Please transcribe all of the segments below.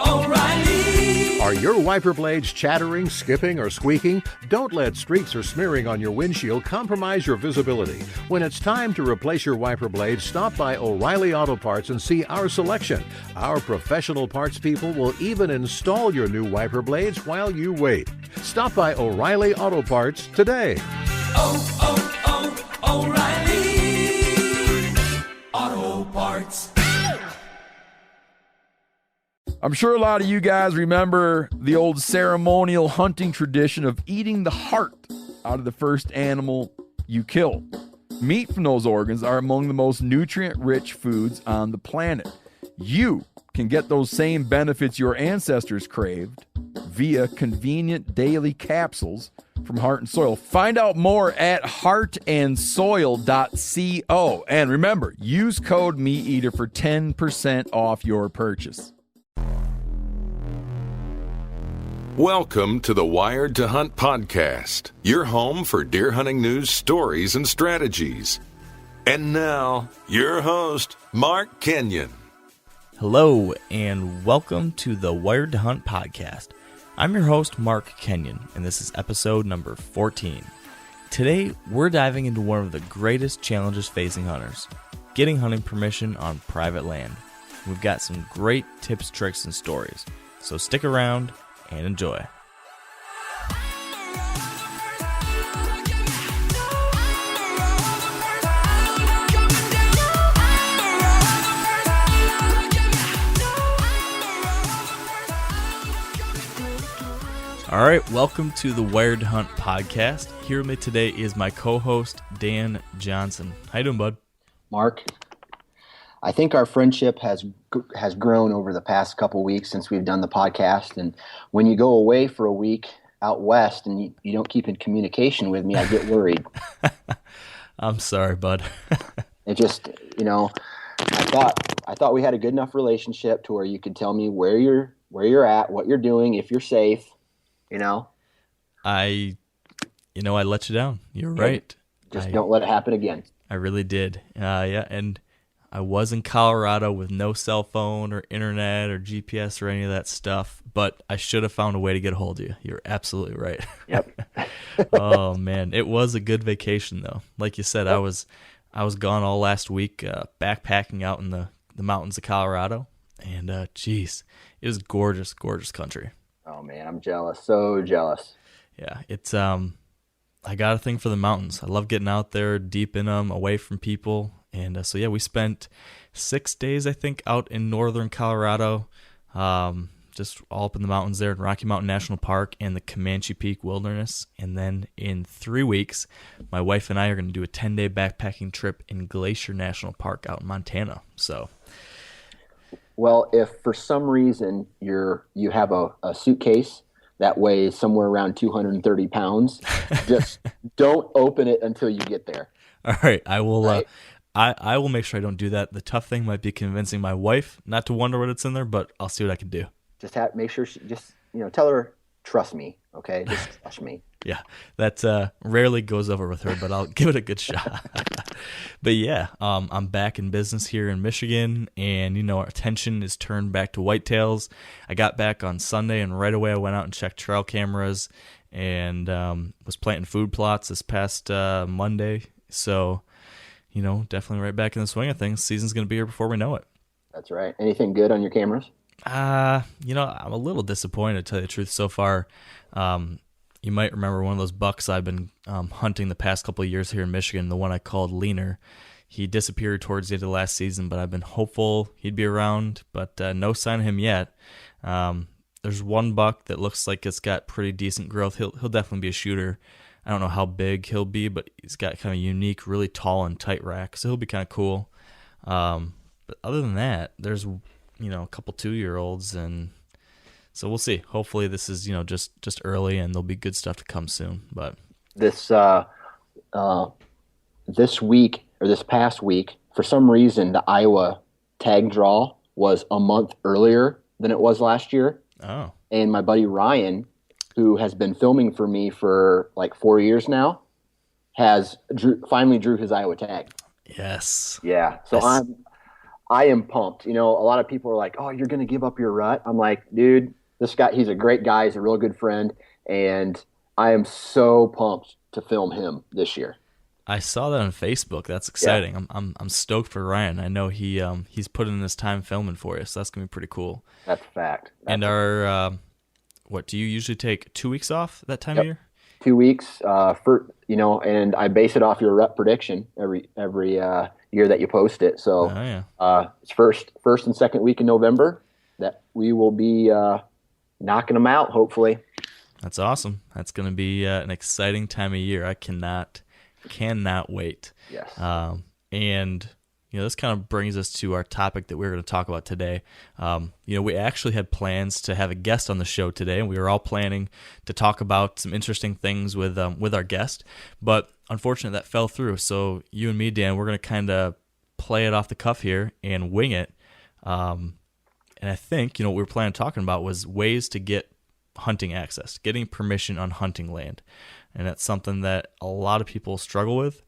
O'Reilly. Are your wiper blades chattering, skipping, or squeaking? Don't let streaks or smearing on your windshield compromise your visibility. When it's time to replace your wiper blades, stop by O'Reilly Auto Parts and see our selection. Our professional parts people will even install your new wiper blades while you wait. Stop by O'Reilly Auto Parts today. O'Reilly Auto Parts. I'm sure a lot of you guys remember the old ceremonial hunting tradition of eating the heart out of the first animal you kill. Meat from those organs are among the most nutrient-rich foods on the planet. You can get those same benefits your ancestors craved via convenient daily capsules from Heart and Soil. Find out more at heartandsoil.co. And remember, use code MeatEater for 10% off your purchase. Welcome to the Wired to Hunt podcast, your home for deer hunting news, stories, and strategies. And now, your host, Mark Kenyon. Hello, and welcome to the Wired to Hunt podcast. I'm your host, Mark Kenyon, and this is episode number 14. Today, we're diving into one of the greatest challenges facing hunters, getting hunting permission on private land. We've got some great tips, tricks, and stories, so stick around and enjoy. All right, welcome to the Wired to Hunt podcast. Here with me today is my co-host, Dan Johnson. How you doing, bud? Mark, I think our friendship has grown over the past couple weeks since we've done the podcast. And when you go away for a week out west and you don't keep in communication with me, I get worried. I'm sorry, bud. It just, I thought we had a good enough relationship to where you could tell me where you're at, what you're doing, if you're safe. I let you down. You're right. Just don't let it happen again. I really did. Yeah, and I was in Colorado with no cell phone or internet or GPS or any of that stuff, but I should have found a way to get a hold of you. You're absolutely right. Yep. Oh man, it was a good vacation though. Like you said, I was gone all last week, backpacking out in the mountains of Colorado, and geez, it was gorgeous, gorgeous country. Oh man, I'm jealous. So jealous. Yeah, it's I got a thing for the mountains. I love getting out there, deep in them, away from people. And so, yeah, we spent 6 days, I think, out in northern Colorado, just all up in the mountains there in Rocky Mountain National Park and the Comanche Peak Wilderness. And then in 3 weeks, my wife and I are going to do a 10-day backpacking trip in Glacier National Park out in Montana. So, well, if for some reason you have a suitcase that weighs somewhere around 230 pounds, just don't open it until you get there. All right, I will. Right? I will make sure I don't do that. The tough thing might be convincing my wife not to wonder what it's in there, but I'll see what I can do. Just make sure she tell her, trust me, okay? Just trust me. Yeah, that rarely goes over with her, but I'll give it a good shot. But yeah, I'm back in business here in Michigan, and our attention is turned back to whitetails. I got back on Sunday, and right away I went out and checked trail cameras, and was planting food plots this past Monday. So, definitely right back in the swing of things. Season's going to be here before we know it. That's right. Anything good on your cameras? I'm a little disappointed, to tell you the truth, so far. You might remember one of those bucks I've been hunting the past couple of years here in Michigan, the one I called Leaner. He disappeared towards the end of last season, but I've been hopeful he'd be around, but no sign of him yet. There's one buck that looks like it's got pretty decent growth. He'll definitely be a shooter. I don't know how big he'll be, but he's got kind of unique, really tall and tight rack, so he'll be kind of cool. But other than that, there's a couple 2-year-olds, and so we'll see. Hopefully this is just early, and there'll be good stuff to come soon. But this week or this past week, for some reason, the Iowa tag draw was a month earlier than it was last year. Oh, and my buddy Ryan, who has been filming for me for like 4 years now, finally drew his Iowa tag. Yes. Yeah. So I am pumped. A lot of people are like, "Oh, you're going to give up your rut." I'm like, dude, this guy, he's a great guy. He's a real good friend. And I am so pumped to film him this year. I saw that on Facebook. That's exciting. Yeah. I'm stoked for Ryan. I know he's put in his time filming for you, so that's gonna be pretty cool. That's a fact. What do you usually take 2 weeks off that time of year? 2 weeks and I base it off your rut prediction every year that you post it. So it's first and second week in November that we will be knocking them out, hopefully. That's awesome. That's going to be an exciting time of year. I cannot wait. Yes. And this kind of brings us to our topic that we're going to talk about today. We actually had plans to have a guest on the show today, and we were all planning to talk about some interesting things with our guest. But unfortunately, that fell through. So you and me, Dan, we're going to kind of play it off the cuff here and wing it. And I think what we were planning on talking about was ways to get hunting access, getting permission on hunting land. And that's something that a lot of people struggle with,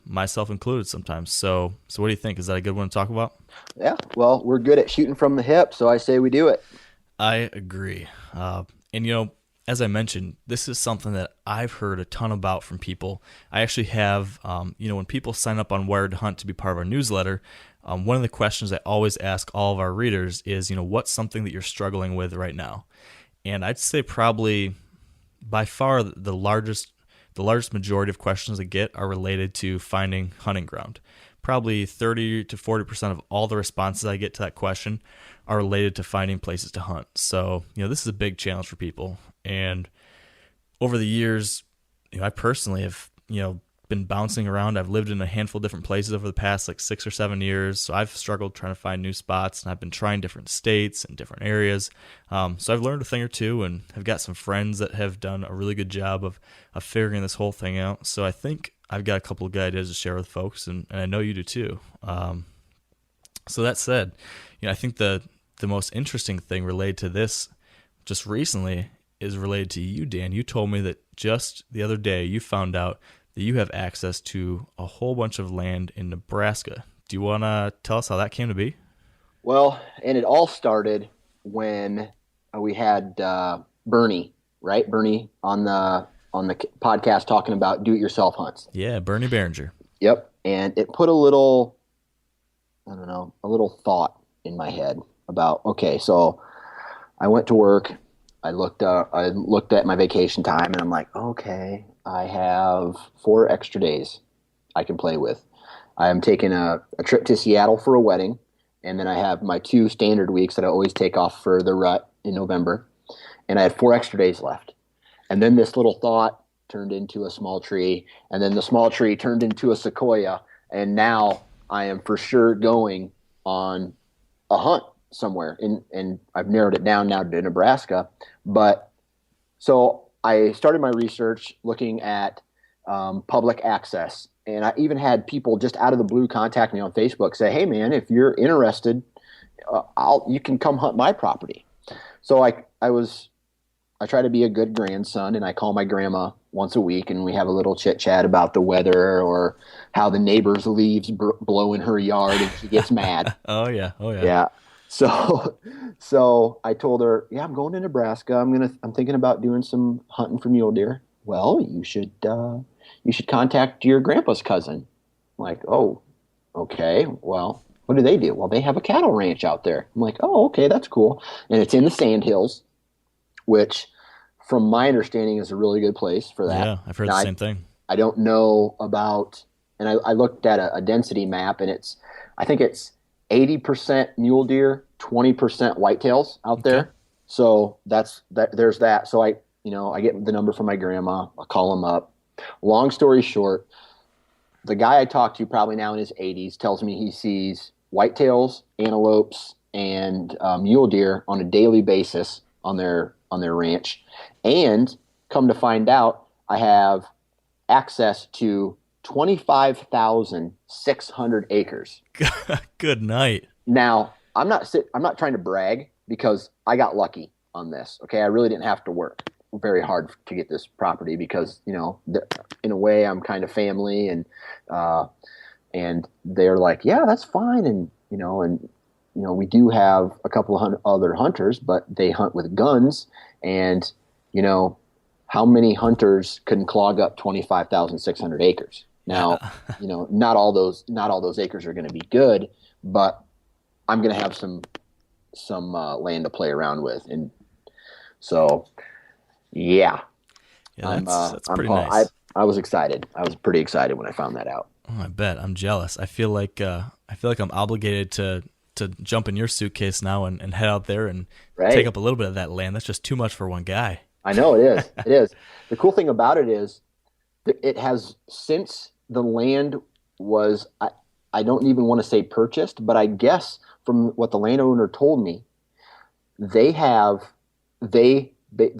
myself included sometimes. So what do you think? Is that a good one to talk about? Yeah, well, we're good at shooting from the hip, so I say we do it. I agree. And as I mentioned, this is something that I've heard a ton about from people. I actually have, when people sign up on Wired to Hunt to be part of our newsletter, one of the questions I always ask all of our readers is, what's something that you're struggling with right now? And I'd say probably by far the largest majority of questions I get are related to finding hunting ground. Probably 30 to 40% of all the responses I get to that question are related to finding places to hunt. So, this is a big challenge for people. And over the years, I personally have, been bouncing around. I've lived in a handful of different places over the past 6 or 7 years. So I've struggled trying to find new spots, and I've been trying different states and different areas. So I've learned a thing or two, and I've got some friends that have done a really good job of figuring this whole thing out. So I think I've got a couple of good ideas to share with folks, and I know you do too. So that said, I think the most interesting thing related to this just recently is related to you, Dan. You told me that just the other day you found out that you have access to a whole bunch of land in Nebraska. Do you want to tell us how that came to be? Well, and it all started when we had Bernie, right? Bernie on the podcast talking about do-it-yourself hunts. Yeah, Bernie Behringer. Yep, and it put a little thought in my head about, okay, so I went to work. I looked at my vacation time, and I'm like, okay, I have 4 extra days I can play with. I'm taking a trip to Seattle for a wedding, and then I have my 2 standard weeks that I always take off for the rut in November, and I had 4 extra days left. And then this little thought turned into a small tree, and then the small tree turned into a sequoia, and now I am for sure going on a hunt somewhere, and I've narrowed it down now to Nebraska. But so I started my research looking at public access, and I even had people just out of the blue contact me on Facebook, say, "Hey man, if you're interested, you can come hunt my property." So I try to be a good grandson, and I call my grandma once a week, and we have a little chit chat about the weather or how the neighbor's leaves blow in her yard, and she gets mad. Oh yeah. Yeah. So I told her, yeah, I'm going to Nebraska. I'm thinking about doing some hunting for mule deer. Well, you should contact your grandpa's cousin. I'm like, oh, okay. Well, what do they do? Well, they have a cattle ranch out there. I'm like, oh, okay, that's cool. And it's in the Sandhills, which from my understanding is a really good place for that. Yeah, I've heard the same thing. I don't know about, and I looked at a density map, and I think it's 80% mule deer, 20% whitetails out there. So there's that. So I get the number from my grandma. I'll call him up. Long story short, the guy I talked to, probably now in his 80s, tells me he sees whitetails, antelopes, and mule deer on a daily basis on their ranch. And come to find out, I have access to 25,600 acres. Good night. Now, I'm not trying to brag, because I got lucky on this. Okay, I really didn't have to work very hard to get this property, because in a way I'm kind of family, and they're like, yeah, that's fine, and and we do have a couple of other hunters, but they hunt with guns, and how many hunters can clog up 25,600 acres? Now, not all those acres are going to be good, but I'm going to have some land to play around with, and so yeah, that's pretty nice. I was excited. I was pretty excited when I found that out. Oh, I bet. I'm jealous. I feel like I'm obligated to jump in your suitcase now and head out there and take up a little bit of that land. That's just too much for one guy. I know it is. It is. The cool thing about it is it has, since the land was, I don't even want to say purchased, but I guess from what the landowner told me, the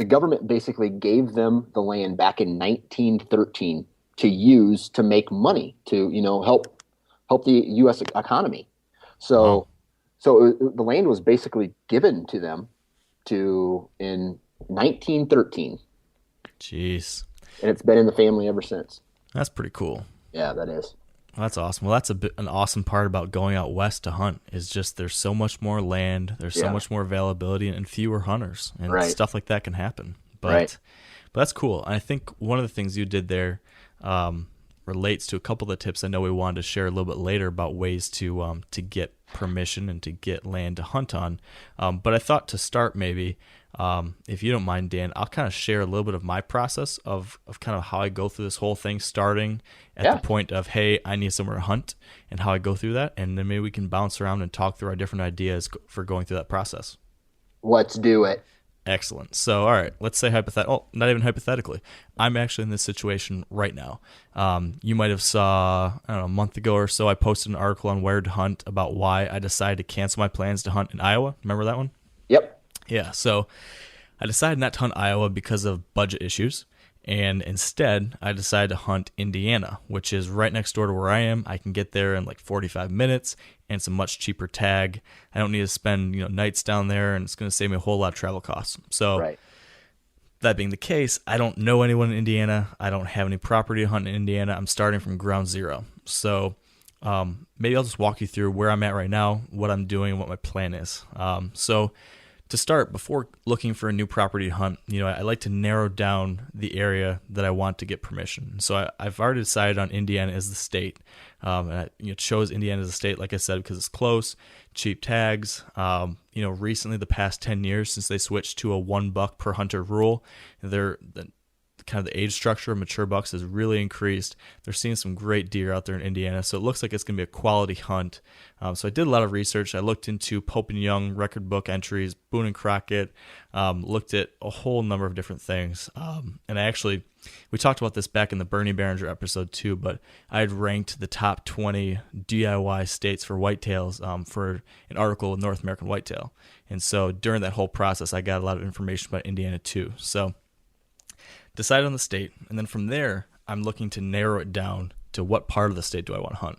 government basically gave them the land back in 1913 to use to make money to, help the U.S. economy. So the land was basically given to them in 1913. Jeez. And it's been in the family ever since. That's pretty cool. Yeah, that is. Well, that's awesome. Well, that's an awesome part about going out west to hunt is just there's so much more land, there's so much more availability, and fewer hunters, and stuff like that can happen. But that's cool. And I think one of the things you did there relates to a couple of the tips I know we wanted to share a little bit later about ways to get permission and to get land to hunt on. But I thought to start maybe, if you don't mind, Dan, I'll kind of share a little bit of my process of kind of how I go through this whole thing, starting at the point of, hey, I need somewhere to hunt, and how I go through that. And then maybe we can bounce around and talk through our different ideas for going through that process. Let's do it. Excellent. So, all right, let's say not even hypothetically. I'm actually in this situation right now. You might have saw, I don't know, a month ago or so, I posted an article on Where to Hunt about why I decided to cancel my plans to hunt in Iowa. Remember that one? Yep. Yeah, so I decided not to hunt Iowa because of budget issues, and instead I decided to hunt Indiana, which is right next door to where I am. I can get there in like 45 minutes, and it's a much cheaper tag. I don't need to spend nights down there, and it's going to save me a whole lot of travel costs. So that being the case, I don't know anyone in Indiana. I don't have any property to hunt in Indiana. I'm starting from ground zero. So maybe I'll just walk you through where I'm at right now, what I'm doing, and what my plan is. So to start, before looking for a new property to hunt, I like to narrow down the area that I want to get permission. So I've already decided on Indiana as the state. And I chose Indiana as a state, like I said, because it's close, cheap tags. Recently, the past 10 years since they switched to a $1 per hunter rule, the age structure of mature bucks has really increased. They're seeing some great deer out there in Indiana, so it looks like it's going to be a quality hunt. So I did a lot of research. I looked into Pope and Young record book entries, Boone and Crockett, looked at a whole number of different things. And we talked about this back in the Bernie Behringer episode too, but I had ranked the top 20 DIY states for whitetails for an article with North American Whitetail. And so during that whole process, I got a lot of information about Indiana too. So decided on the state, and then from there, I'm looking to narrow it down to what part of the state do I want to hunt.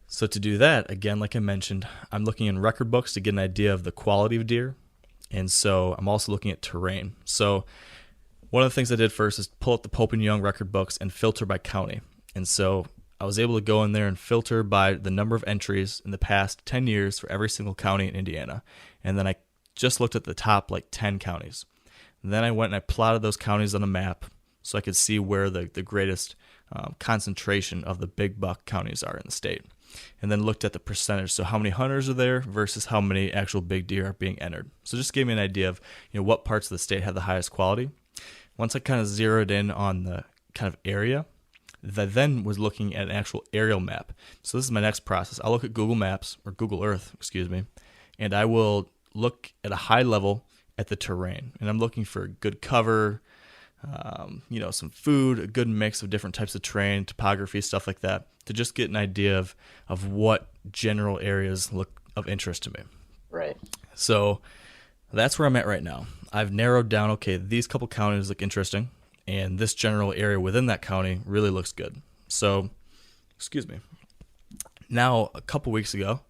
So to do that, again, like I mentioned, I'm looking in record books to get an idea of the quality of deer, and so I'm also looking at terrain. So one of the things I did first is pull up the Pope and Young record books and filter by county. And so I was able to go in there and filter by the number of entries in the past 10 years for every single county in Indiana. And then I just looked at the top 10 counties. And then I went and I plotted those counties on a map so I could see where the greatest concentration of the big buck counties are in the state. And then looked at the percentage, so how many hunters are there versus how many actual big deer are being entered. So just gave me an idea of what parts of the state have the highest quality. Once I kind of zeroed in on the kind of area, I then was looking at an actual aerial map. So this is my next process. I'll look at Google Maps, or Google Earth, and I will look at a high level at the terrain. And I'm looking for good cover, some food, a good mix of different types of terrain, topography, stuff like that, to just get an idea of what general areas look of interest to me. Right. So that's where I'm at right now. I've narrowed down, okay, these couple counties look interesting, and this general area within that county really looks good. So, now, a couple weeks ago,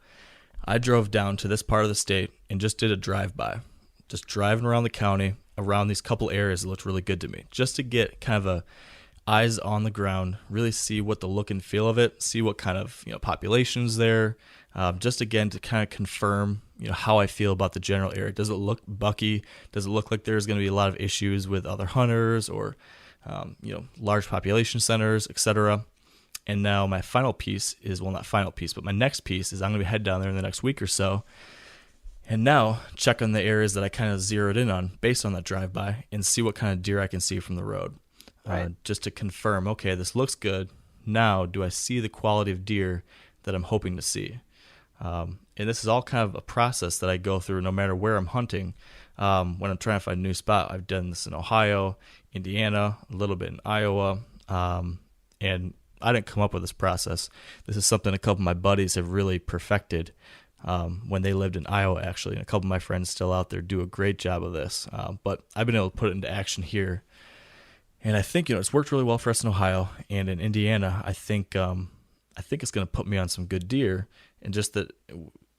I drove down to this part of the state and just did a drive-by. Just driving around the county, around these couple areas that looked really good to me, just to get kind of a eyes on the ground, really see what the look and feel of it, see what kind of population's there, just again to kind of confirm how I feel about the general area. Does it look bucky? Does it look like there's going to be a lot of issues with other hunters or large population centers, etc.? And now my final piece is, well, not final piece, but my next piece is I'm going to head down there in the next week or so, and now check on the areas that I kind of zeroed in on based on that drive-by and see what kind of deer I can see from the road. Right. Just to confirm, okay, this looks good. Now, do I see the quality of deer that I'm hoping to see? And this is all kind of a process that I go through no matter where I'm hunting. When I'm trying to find a new spot, I've done this in Ohio, Indiana, a little bit in Iowa, and I didn't come up with this process. This is something a couple of my buddies have really perfected when they lived in Iowa, actually, and a couple of my friends still out there do a great job of this. But I've been able to put it into action here. And I think it's worked really well for us in Ohio and in Indiana. I think it's going to put me on some good deer, and just that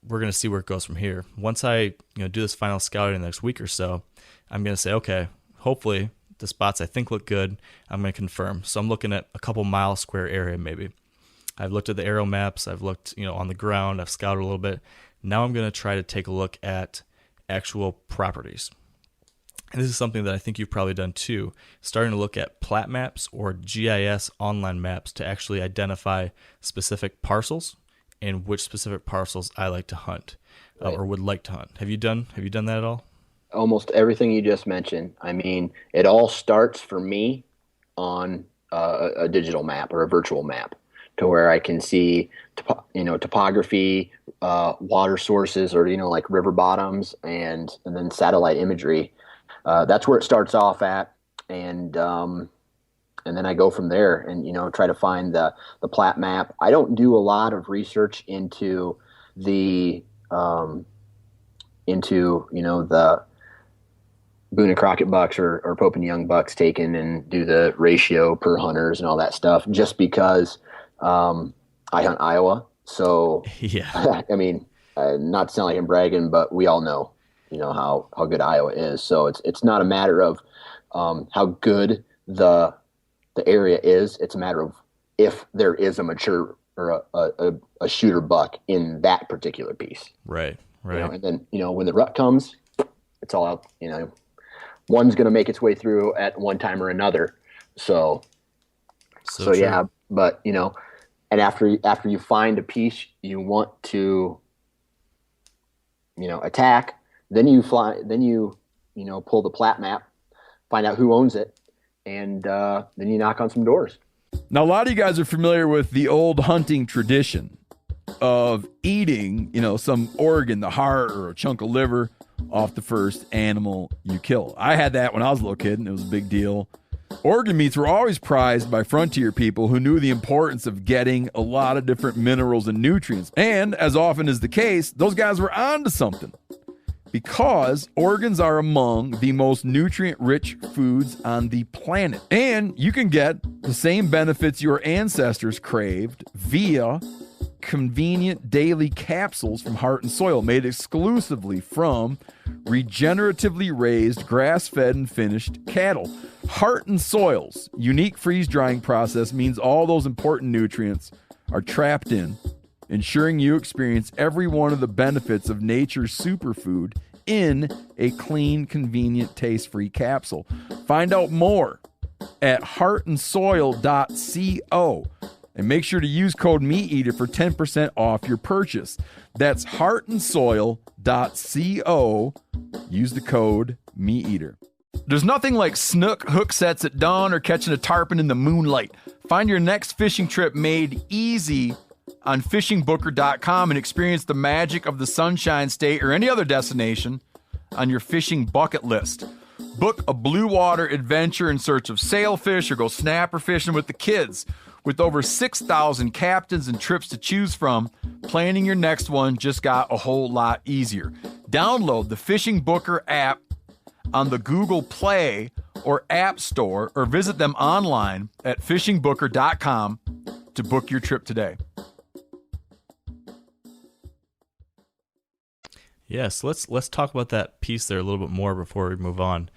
we're going to see where it goes from here. Once I do this final scouting in the next week or so, I'm going to say, okay, hopefully the spots I think look good, I'm going to confirm. So I'm looking at a couple mile square area maybe. I've looked at the aerial maps. I've looked on the ground. I've scouted a little bit. Now I'm going to try to take a look at actual properties. And this is something that I think you've probably done too, starting to look at plat maps or GIS online maps to actually identify specific parcels and which specific parcels I like to hunt or would like to hunt. Have you done that at all? Almost everything you just mentioned. I mean, it all starts for me on a digital map or a virtual map, to where I can see topography, water sources, or like river bottoms, and then satellite imagery. That's where it starts off at, and then I go from there and try to find the plat map. I don't do a lot of research into the Boone and Crockett bucks or Pope and Young bucks taken and do the ratio per hunters and all that stuff, just because I hunt Iowa. So yeah, I mean, not to sound like I'm bragging, but we all know how good Iowa is. So it's not a matter of how good the area is. It's a matter of if there is a mature or a shooter buck in that particular piece. Right. And then when the rut comes, it's all out. One's going to make its way through at one time or another. So yeah, but and after you find a piece you want to attack, then you pull the plat map, find out who owns it, and then you knock on some doors. Now, a lot of you guys are familiar with the old hunting tradition of eating, some organ, the heart or a chunk of liver, off the first animal you kill. I had that when I was a little kid, and it was a big deal. Organ meats were always prized by frontier people who knew the importance of getting a lot of different minerals and nutrients. And as often is the case, those guys were onto something, because organs are among the most nutrient-rich foods on the planet. And you can get the same benefits your ancestors craved via convenient daily capsules from Heart and Soil, made exclusively from regeneratively raised, grass-fed, and finished cattle. Heart and Soil's unique freeze-drying process means all those important nutrients are trapped in, ensuring you experience every one of the benefits of nature's superfood in a clean, convenient, taste-free capsule. Find out more at heartandsoil.co. And make sure to use code MeatEater for 10% off your purchase. That's heartandsoil.co. Use the code MeatEater. There's nothing like snook hook sets at dawn or catching a tarpon in the moonlight. Find your next fishing trip made easy on fishingbooker.com and experience the magic of the Sunshine State or any other destination on your fishing bucket list. Book a blue water adventure in search of sailfish or go snapper fishing with the kids. With over 6,000 captains and trips to choose from, planning your next one just got a whole lot easier. Download the Fishing Booker app on the Google Play or App Store, or visit them online at fishingbooker.com to book your trip today. Yes, let's talk about that piece there a little bit more before we move on.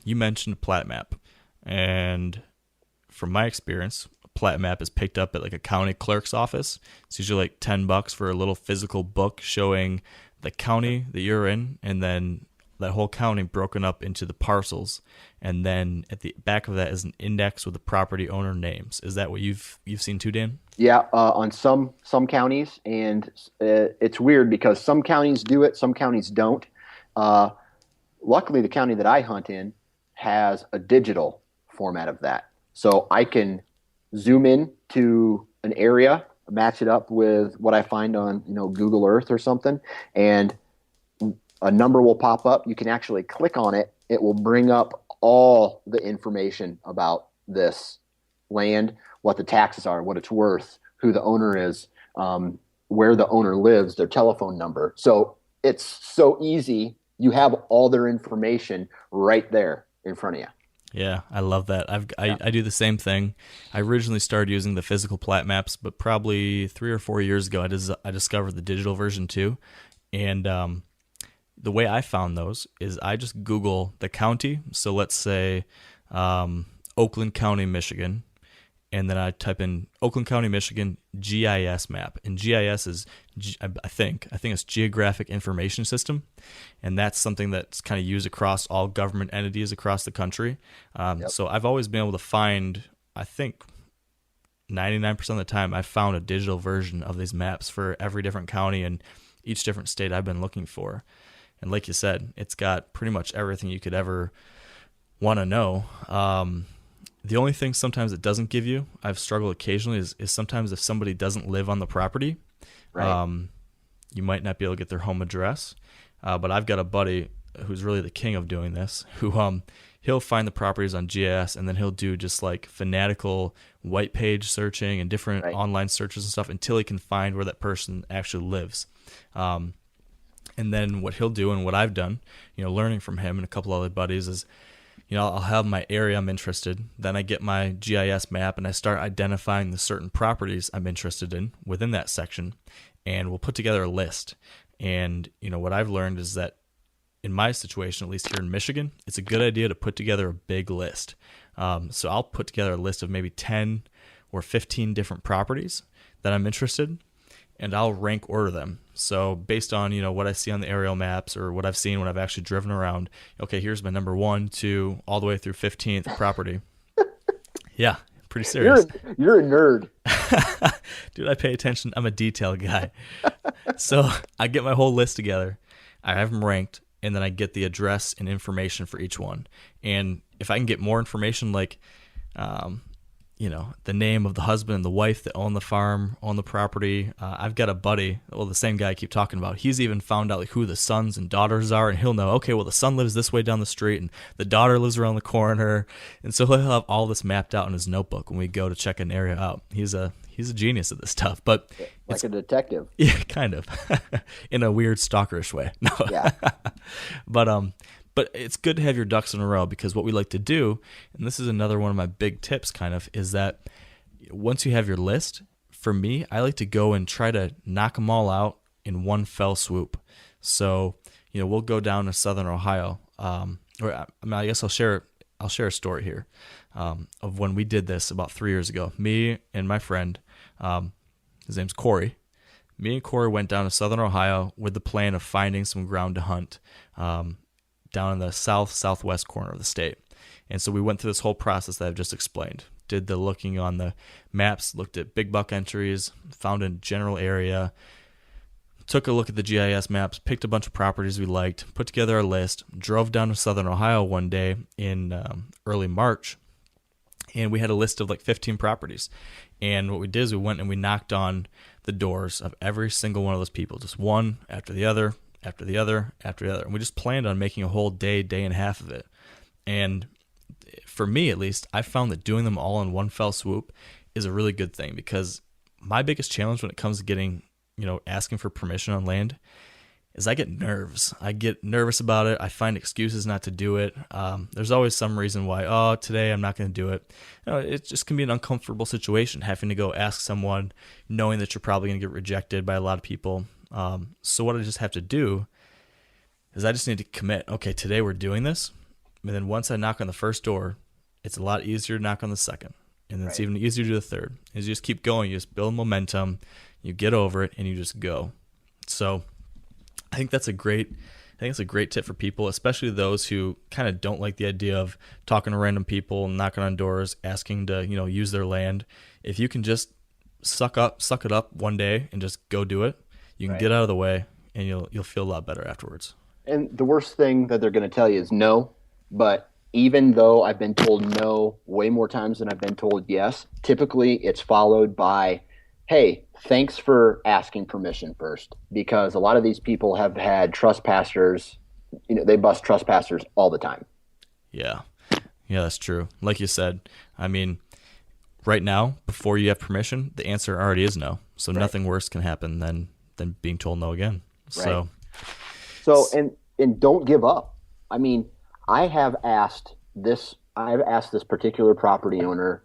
You mentioned plat map, and from my experience, a plat map is picked up at like a county clerk's office. It's usually like $10 for a little physical book showing the county that you're in, and then that whole county broken up into the parcels, and then at the back of that is an index with the property owner names. Is that what you've seen too, Dan? Yeah, on some counties, and it's weird because some counties do it, some counties don't. Luckily, the county that I hunt in has a digital format of that, so I can zoom in to an area, match it up with what I find on Google Earth or something, and a number will pop up. You can actually click on it. It will bring up all the information about this land, what the taxes are, what it's worth, who the owner is, where the owner lives, their telephone number. So it's so easy. You have all their information right there in front of you. Yeah, I love that. I do the same thing. I originally started using the physical plat maps, but probably 3 or 4 years ago, I discovered the digital version too. And the way I found those is I just Google the county. So let's say Oakland County, Michigan. And then I type in Oakland County, Michigan GIS map. And GIS is, I think it's Geographic Information System. And that's something that's kind of used across all government entities across the country. So I've always been able to find, I think 99% of the time, I found a digital version of these maps for every different county and each different state I've been looking for. And like you said, it's got pretty much everything you could ever want to know. The only thing sometimes it doesn't give you, I've struggled occasionally, is sometimes if somebody doesn't live on the property, right. You might not be able to get their home address. But I've got a buddy who's really the king of doing this, who he'll find the properties on GIS, and then he'll do just like fanatical white page searching and different online searches and stuff until he can find where that person actually lives. And then what he'll do, and what I've done, learning from him and a couple other buddies, is I'll have my area I'm interested. Then I get my GIS map and I start identifying the certain properties I'm interested in within that section, and we'll put together a list. And what I've learned is that in my situation, at least here in Michigan, it's a good idea to put together a big list. So I'll put together a list of maybe 10 or 15 different properties that I'm interested in, and I'll rank order them. So based on, what I see on the aerial maps or what I've seen when I've actually driven around, okay, here's my number 1, 2, all the way through 15th property. Yeah, pretty serious. You're a nerd. Dude, I pay attention. I'm a detail guy. So I get my whole list together. I have them ranked, and then I get the address and information for each one. And if I can get more information, like, the name of the husband and the wife that own the farm, own the property. I've got a buddy, the same guy I keep talking about. He's even found out like who the sons and daughters are, and he'll know, okay, well, the son lives this way down the street, and the daughter lives around the corner. And so he'll have all this mapped out in his notebook when we go to check an area out. He's a genius at this stuff, but like a detective. Yeah, kind of, in a weird stalkerish way. No. Yeah. But it's good to have your ducks in a row, because what we like to do, and this is another one of my big tips kind of, is that once you have your list, for me, I like to go and try to knock them all out in one fell swoop. So, we'll go down to Southern Ohio. I guess I'll share a story here of when we did this about 3 years ago. Me and my friend, his name's Corey. Me and Corey went down to Southern Ohio with the plan of finding some ground to hunt down in the southwest corner of the state. And so we went through this whole process that I've just explained. Did the looking on the maps, looked at big buck entries, found a general area, took a look at the GIS maps, picked a bunch of properties we liked, put together a list, drove down to Southern Ohio one day in early March, and we had a list of like 15 properties. And what we did is we went and we knocked on the doors of every single one of those people, just one after the other, after the other, after the other. And we just planned on making a whole day and a half of it. And for me, at least, I found that doing them all in one fell swoop is a really good thing, because my biggest challenge when it comes to getting, asking for permission on land is I get nerves. I get nervous about it. I find excuses not to do it. There's always some reason why, today I'm not going to do it. It just can be an uncomfortable situation, having to go ask someone, knowing that you're probably going to get rejected by a lot of people. So what I just have to do is I just need to commit. Okay, today we're doing this. And then once I knock on the first door, it's a lot easier to knock on the second. And it's Right. even easier to do the third. Is you just keep going, you just build momentum, you get over it, and you just go. So I think it's a great tip for people, especially those who kind of don't like the idea of talking to random people, knocking on doors, asking to, use their land. If you can just suck it up one day and just go do it, you can Right. get out of the way and you'll feel a lot better afterwards. And the worst thing that they're going to tell you is no. But even though I've been told no way more times than I've been told yes, typically it's followed by, hey, thanks for asking permission first. Because a lot of these people have had trespassers, they bust trespassers all the time. Yeah. Yeah, that's true. Like you said, I mean, right now, before you have permission, the answer already is no. So nothing worse can happen than being told no again. Right. So and don't give up. I mean, I've asked this particular property owner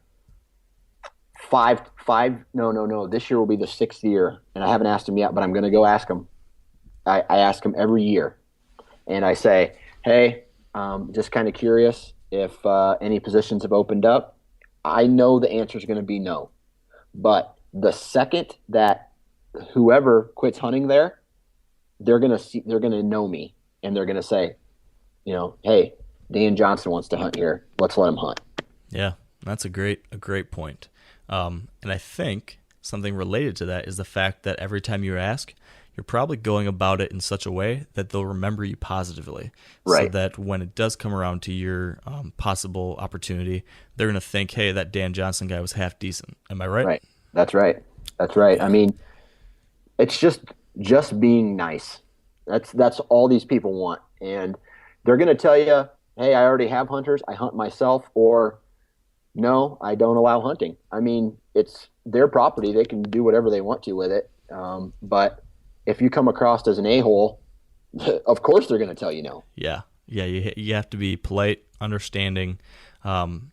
this year will be the 6th year, and I haven't asked him yet, but I'm going to go ask him. I ask him every year, and I say, hey, just kind of curious if any positions have opened up. I know the answer is going to be no, but the second that whoever quits hunting there, they're going to know me, and they're going to say, hey, Dan Johnson wants to hunt here. Let's let him hunt. Yeah, that's a great point. And I think something related to that is the fact that every time you ask, you're probably going about it in such a way that they'll remember you positively. Right. So that when it does come around to your possible opportunity, they're going to think, hey, that Dan Johnson guy was half decent. Am I right? Right. That's right. I mean, it's just being nice. That's all these people want. And they're going to tell you, hey, I already have hunters. I hunt myself, or no, I don't allow hunting. I mean, it's their property. They can do whatever they want to with it. But if you come across as an a-hole, of course they're going to tell you no. Yeah. You have to be polite, understanding, and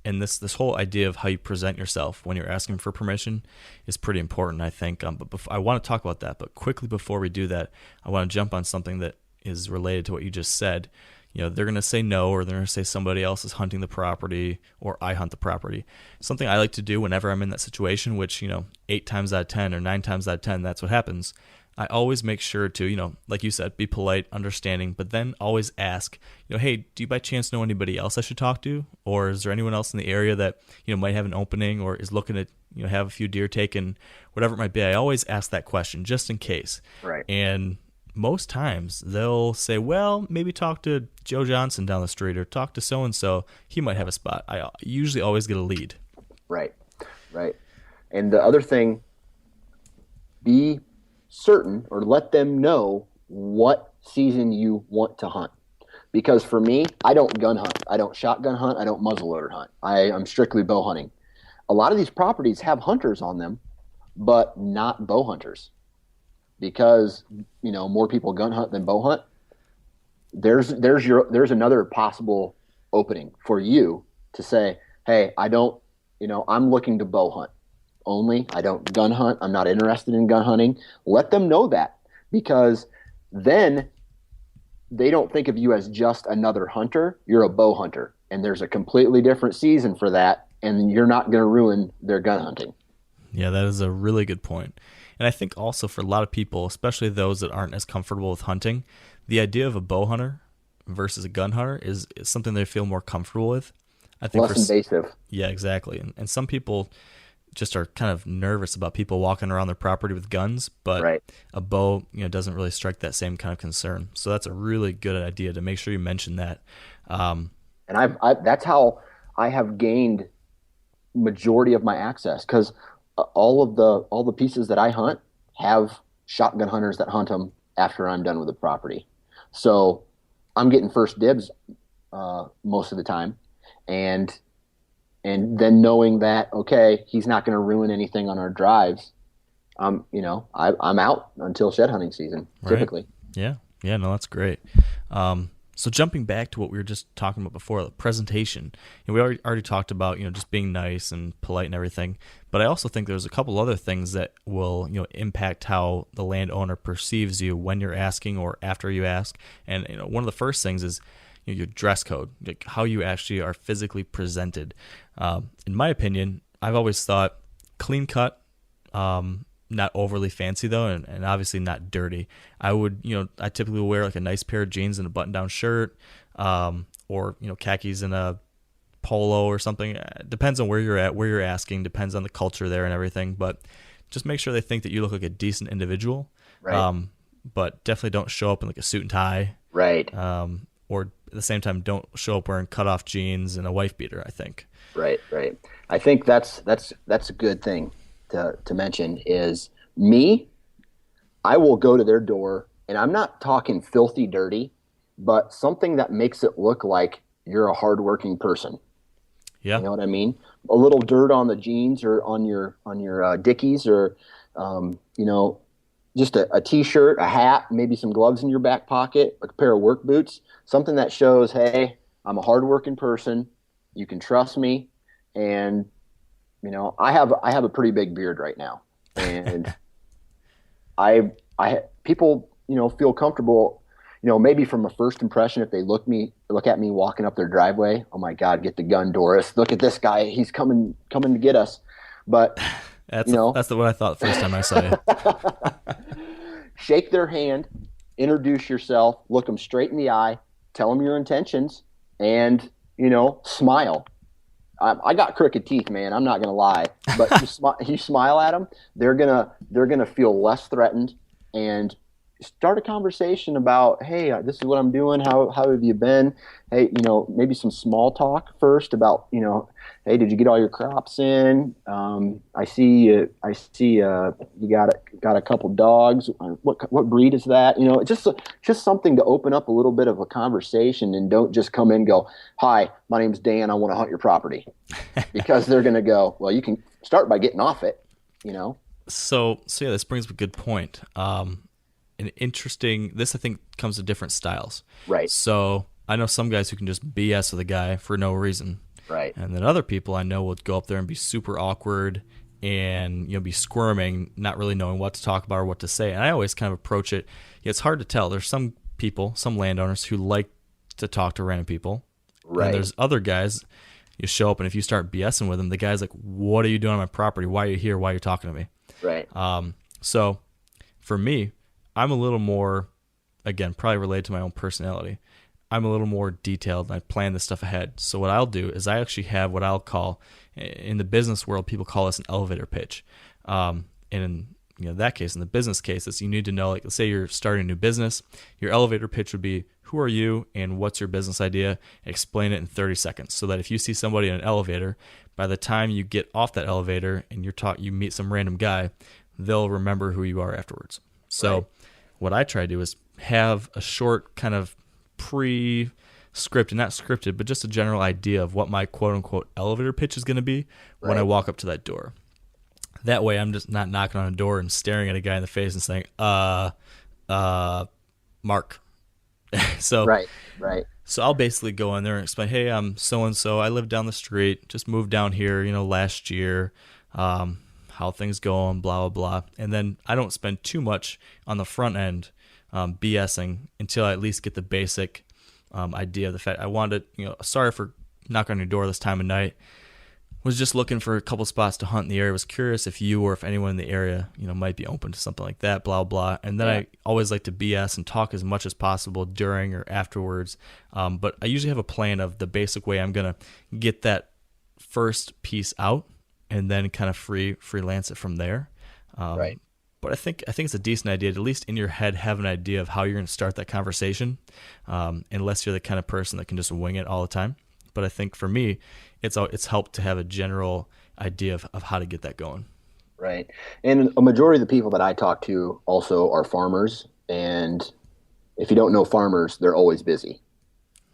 this whole idea of how you present yourself when you're asking for permission is pretty important, I think. But I want to talk about that. But quickly before we do that, I want to jump on something that is related to what you just said. They're going to say no, or they're going to say somebody else is hunting the property, or I hunt the property. Something I like to do whenever I'm in that situation, which 8 times out of 10 or 9 times out of 10, that's what happens. I always make sure to, like you said, be polite, understanding, but then always ask, hey, do you by chance know anybody else I should talk to? Or is there anyone else in the area that, might have an opening or is looking to, have a few deer taken, whatever it might be. I always ask that question just in case. Right. And most times they'll say, well, maybe talk to Joe Johnson down the street or talk to so-and-so. He might have a spot. I usually always get a lead. Right. And the other thing, be certain or let them know what season you want to hunt. Because for me, I don't gun hunt. I don't shotgun hunt. I don't muzzleloader hunt. I'm strictly bow hunting. A lot of these properties have hunters on them, but not bow hunters. Because, more people gun hunt than bow hunt. There's another possible opening for you to say, hey, I'm looking to bow hunt only. I don't gun hunt. I'm not interested in gun hunting. Let them know that, because then they don't think of you as just another hunter. You're a bow hunter, and there's a completely different season for that, and you're not going to ruin their gun hunting. Yeah, that is a really good point. And I think also for a lot of people, especially those that aren't as comfortable with hunting, the idea of a bow hunter versus a gun hunter is something they feel more comfortable with. I think less invasive. Yeah, exactly. And some people just are kind of nervous about people walking around their property with guns, but Right. a bow, doesn't really strike that same kind of concern. So that's a really good idea to make sure you mention that. And that's how I have gained majority of my access, because all the pieces that I hunt have shotgun hunters that hunt them after I'm done with the property. So I'm getting first dibs most of the time, and then knowing that, okay, he's not going to ruin anything on our drives. I'm out until shed hunting season, typically. Right. Yeah, no, that's great. So jumping back to what we were just talking about before, the presentation, we already talked about, just being nice and polite and everything, but I also think there's a couple other things that will, impact how the landowner perceives you when you're asking or after you ask. And, one of the first things is your dress code, like how you actually are physically presented. In my opinion, I've always thought clean cut, not overly fancy though, and obviously not dirty. I typically wear like a nice pair of jeans and a button-down shirt, or khakis and a polo or something. It depends on where you're at, where you're asking, depends on the culture there and everything. But just make sure they think that you look like a decent individual. Right. But definitely don't show up in like a suit and tie. Right. Or at the same time, don't show up wearing cutoff jeans and a wife beater, I think. Right. I think that's a good thing to mention is me. I will go to their door, and I'm not talking filthy dirty, but something that makes it look like you're a hardworking person. Yeah. You know what I mean? A little dirt on the jeans or on your Dickies, or just a t-shirt, a hat, maybe some gloves in your back pocket, a pair of work boots, something that shows, hey, I'm a hardworking person. You can trust me. And, I have a pretty big beard right now, and people, feel comfortable, maybe from a first impression, if they look at me walking up their driveway, oh my God, get the gun, Doris, look at this guy. He's coming to get us. But that's what I thought the first time I saw you. Shake their hand, introduce yourself, look them straight in the eye, tell them your intentions, and, smile. I got crooked teeth, man. I'm not going to lie, but you smile at them, they're going to feel less threatened, and start a conversation about, hey, this is what I'm doing. How have you been? Hey, maybe some small talk first about, hey, did you get all your crops in? I see you got a couple dogs. What breed is that? Just something to open up a little bit of a conversation, and don't just come in and go, hi, my name's Dan. I want to hunt your property, because they're going to go, well, you can start by getting off it, So yeah, this brings up a good point. This I think comes to different styles. Right. So I know some guys who can just BS with a guy for no reason. Right. And then other people I know will go up there and be super awkward and be squirming, not really knowing what to talk about or what to say. And I always kind of approach it. It's hard to tell. There's some people, some landowners who like to talk to random people. Right. And there's other guys, you show up and if you start BSing with them, the guy's like, what are you doing on my property? Why are you here? Why are you talking to me? Right. So for me, I'm a little more, again, probably related to my own personality. I'm a little more detailed, and I plan this stuff ahead. So what I'll do is I actually have what I'll call, in the business world, people call this an elevator pitch. And in that case, in the business case, you need to know, like, let's say you're starting a new business. Your elevator pitch would be, who are you and what's your business idea? Explain it in 30 seconds so that if you see somebody in an elevator, by the time you get off that elevator and you meet some random guy, they'll remember who you are afterwards. So right. What I try to do is have a short kind of pre-scripted, not scripted, but just a general idea of what my quote-unquote elevator pitch is going to be when I walk up to that door. That way I'm just not knocking on a door and staring at a guy in the face and saying, Mark. So Right. So I'll basically go in there and explain, hey, I'm so-and-so. I live down the street, just moved down here, last year. How things going, blah, blah, blah. And then I don't spend too much on the front end BSing until I at least get the basic idea of the fact I wanted, sorry for knocking on your door this time of night. Was just looking for a couple spots to hunt in the area. Was curious if you or if anyone in the area, might be open to something like that, blah, blah. And then I always like to BS and talk as much as possible during or afterwards. But I usually have a plan of the basic way I'm going to get that first piece out, and then kind of freelance it from there. Right. But I think it's a decent idea to at least in your head have an idea of how you're going to start that conversation, unless you're the kind of person that can just wing it all the time. But I think for me, it's helped to have a general idea of how to get that going. Right. And a majority of the people that I talk to also are farmers. And if you don't know farmers, they're always busy.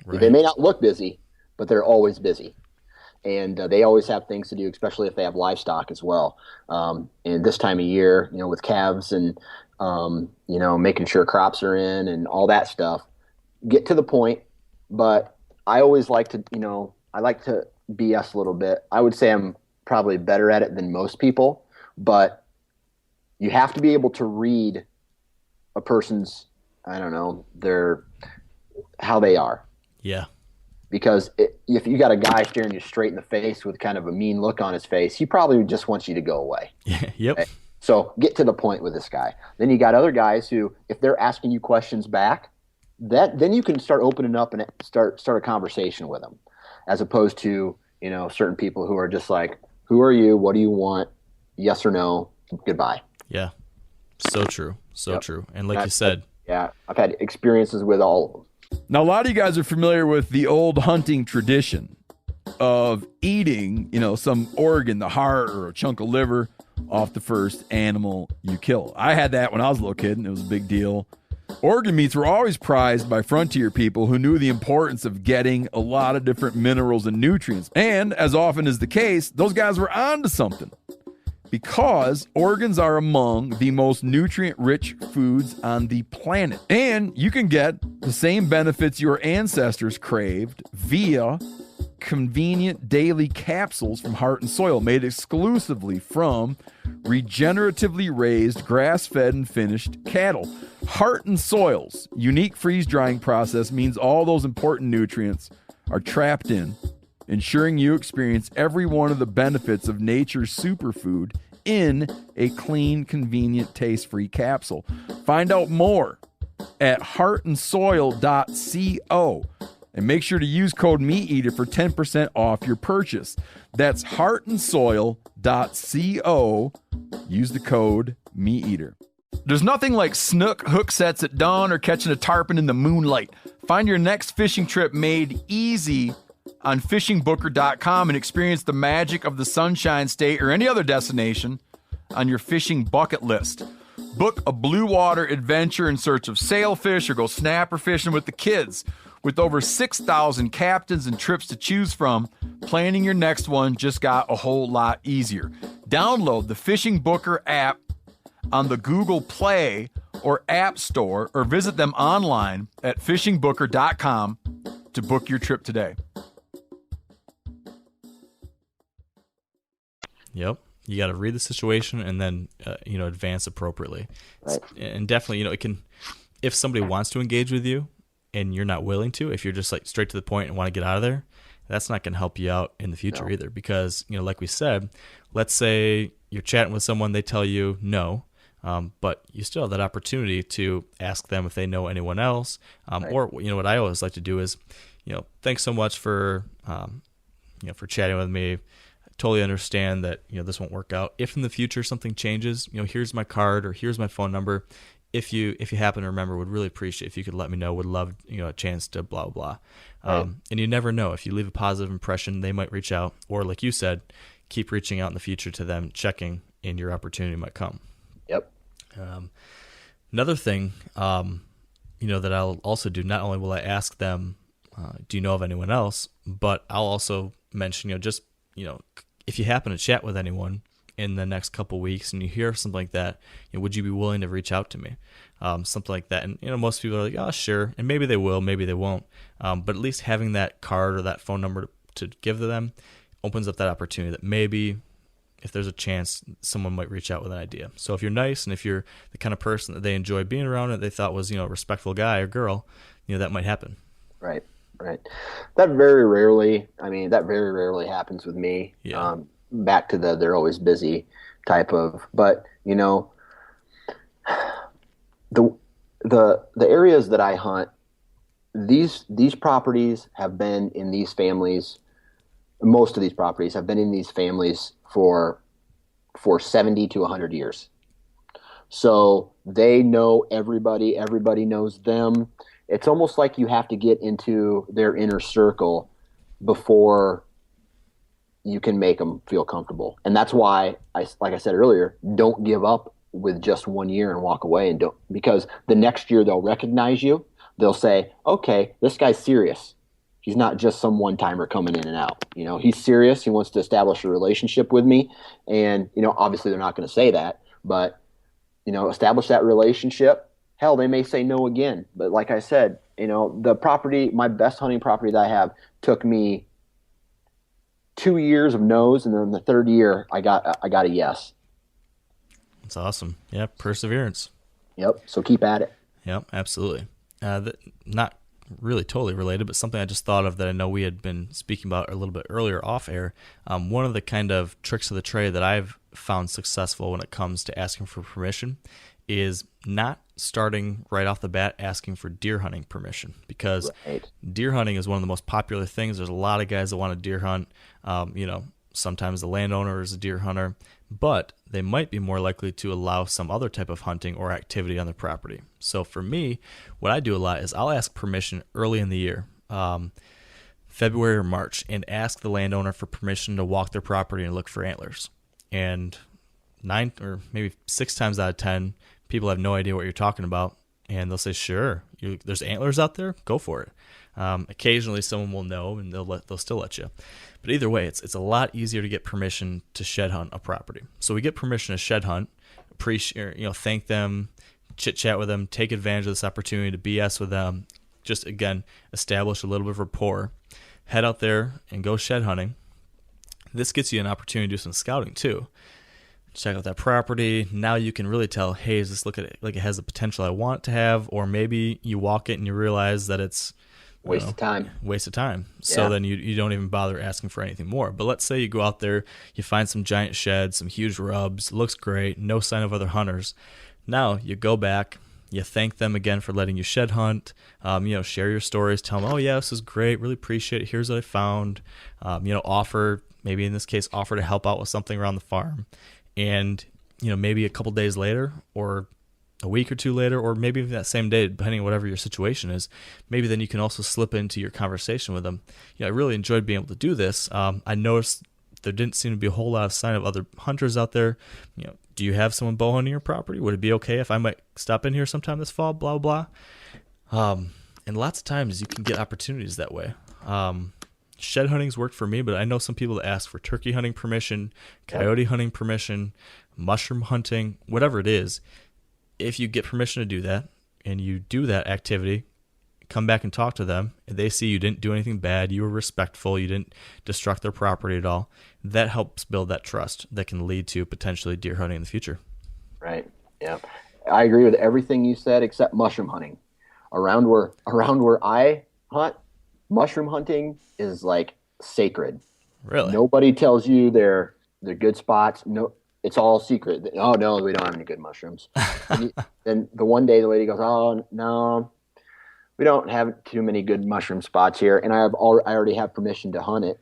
Right. They may not look busy, but they're always busy. And they always have things to do, especially if they have livestock as well. And this time of year, with calves and, making sure crops are in and all that stuff, get to the point. But I always like to, I like to BS a little bit. I would say I'm probably better at it than most people, but you have to be able to read a person's, how they are. Yeah. Because if you got a guy staring you straight in the face with kind of a mean look on his face, he probably just wants you to go away. Yep. Okay? So get to the point with this guy. Then you got other guys who, if they're asking you questions back, then you can start opening up and start a conversation with them, as opposed to, certain people who are just like, who are you? What do you want? Yes or no? Goodbye. Yeah. So true. So true. And like you said, yeah, I've had experiences with all of them. Now, a lot of you guys are familiar with the old hunting tradition of eating, some organ, the heart or a chunk of liver off the first animal you kill. I had that when I was a little kid, and it was a big deal. Organ meats were always prized by frontier people who knew the importance of getting a lot of different minerals and nutrients. And as often is the case, those guys were onto something, because organs are among the most nutrient-rich foods on the planet. And you can get the same benefits your ancestors craved via convenient daily capsules from Heart and Soil, made exclusively from regeneratively raised, grass-fed, and finished cattle. Heart and Soil's unique freeze-drying process means all those important nutrients are trapped in, ensuring you experience every one of the benefits of nature's superfood in a clean, convenient, taste-free capsule. Find out more at heartandsoil.co, and make sure to use code MeatEater for 10% off your purchase. That's heartandsoil.co. Use the code MeatEater. There's nothing like snook hook sets at dawn or catching a tarpon in the moonlight. Find your next fishing trip made easy on fishingbooker.com and experience the magic of the Sunshine State or any other destination on your fishing bucket list. Book a blue water adventure in search of sailfish or go snapper fishing with the kids. With over 6,000 captains and trips to choose from, planning your next one just got a whole lot easier. Download the Fishing Booker app on the Google Play or App Store, or visit them online at fishingbooker.com to book your trip today. Yep. You got to read the situation and then, advance appropriately. Right. And definitely, it can, if somebody wants to engage with you and you're not willing to, if you're just like straight to the point and want to get out of there, that's not going to help you out in the future either. Because, like we said, let's say you're chatting with someone, they tell you no, but you still have that opportunity to ask them if they know anyone else. Or, what I always like to do is, thanks so much for chatting with me. Totally understand that this won't work out. If in the future something changes, here's my card or here's my phone number. If you happen to remember, would really appreciate if you could let me know. Would love a chance to blah blah blah. And you never know, if you leave a positive impression, they might reach out, or like you said, keep reaching out in the future to them, checking, and your opportunity might come. Yep. Another thing, that I'll also do. Not only will I ask them, do you know of anyone else, but I'll also mention, if you happen to chat with anyone in the next couple weeks and you hear something like that, would you be willing to reach out to me? Something like that. And, most people are like, oh, sure. And maybe they will, maybe they won't. But at least having that card or that phone number to give to them opens up that opportunity that maybe if there's a chance, someone might reach out with an idea. So if you're nice and if you're the kind of person that they enjoy being around and they thought was, a respectful guy or girl, that might happen. Right. That very rarely happens with me. Yeah. Back to they're always busy type of, but the areas that I hunt, these properties have been in these families. Most of these properties have been in these families for 70 to 100 years. So they know everybody. Everybody knows them. It's almost like you have to get into their inner circle before you can make them feel comfortable. And that's why, like I said earlier, don't give up with just 1 year and walk away, because the next year they'll recognize you. They'll say, okay, this guy's serious. He's not just some one-timer coming in and out. He's serious. He wants to establish a relationship with me. And, obviously they're not going to say that, but, establish that relationship. Hell, they may say no again. But like I said, the property, my best hunting property that I have, took me 2 years of no's, and then the third year I got a yes. That's awesome. Yeah, perseverance. Yep. So keep at it. Yep, absolutely. Not really totally related, but something I just thought of that I know we had been speaking about a little bit earlier off air. One of the kind of tricks of the trade that I've found successful when it comes to asking for permission is not starting right off the bat asking for deer hunting permission, because deer hunting is one of the most popular things. There's a lot of guys that want to deer hunt. Sometimes the landowner is a deer hunter, but they might be more likely to allow some other type of hunting or activity on their property. So for me, what I do a lot is I'll ask permission early in the year, February or March, and ask the landowner for permission to walk their property and look for antlers. And 9 or maybe 6 times out of 10, people have no idea what you're talking about, and they'll say, sure, there's antlers out there, go for it. Occasionally someone will know, and they'll still let you. But either way, it's a lot easier to get permission to shed hunt a property. So we get permission to shed hunt, thank them, chit chat with them, take advantage of this opportunity to BS with them, just again establish a little bit of rapport, head out there and go shed hunting. This gets you an opportunity to do some scouting too. Check out that property. Now you can really tell, hey, does this look like it has the potential I want it to have? Or maybe you walk it and you realize that it's waste of time. So then you don't even bother asking for anything more. But let's say you go out there, you find some giant sheds, some huge rubs, looks great, no sign of other hunters. Now you go back, you thank them again for letting you shed hunt, share your stories, tell them, oh yeah, this is great, really appreciate it, here's what I found, offer, maybe in this case, offer to help out with something around the farm. And, maybe a couple days later or a week or 2 later, or maybe even that same day, depending on whatever your situation is, maybe then you can also slip into your conversation with them. I really enjoyed being able to do this. I noticed there didn't seem to be a whole lot of sign of other hunters out there. Do you have someone bow hunting your property? Would it be okay if I might stop in here sometime this fall? Blah, blah, blah. And lots of times you can get opportunities that way. Shed hunting's worked for me, but I know some people that ask for turkey hunting permission, coyote hunting permission, mushroom hunting, whatever it is. If you get permission to do that and you do that activity, come back and talk to them, and they see you didn't do anything bad, you were respectful, you didn't destruct their property at all, that helps build that trust that can lead to potentially deer hunting in the future. Right. Yeah. I agree with everything you said except mushroom hunting. Around where I hunt, mushroom hunting is like sacred. Really? Nobody tells you they're good spots. No, it's all secret. Oh no, we don't have any good mushrooms. Then the one day the lady goes, oh no, we don't have too many good mushroom spots here, and I already have permission to hunt it.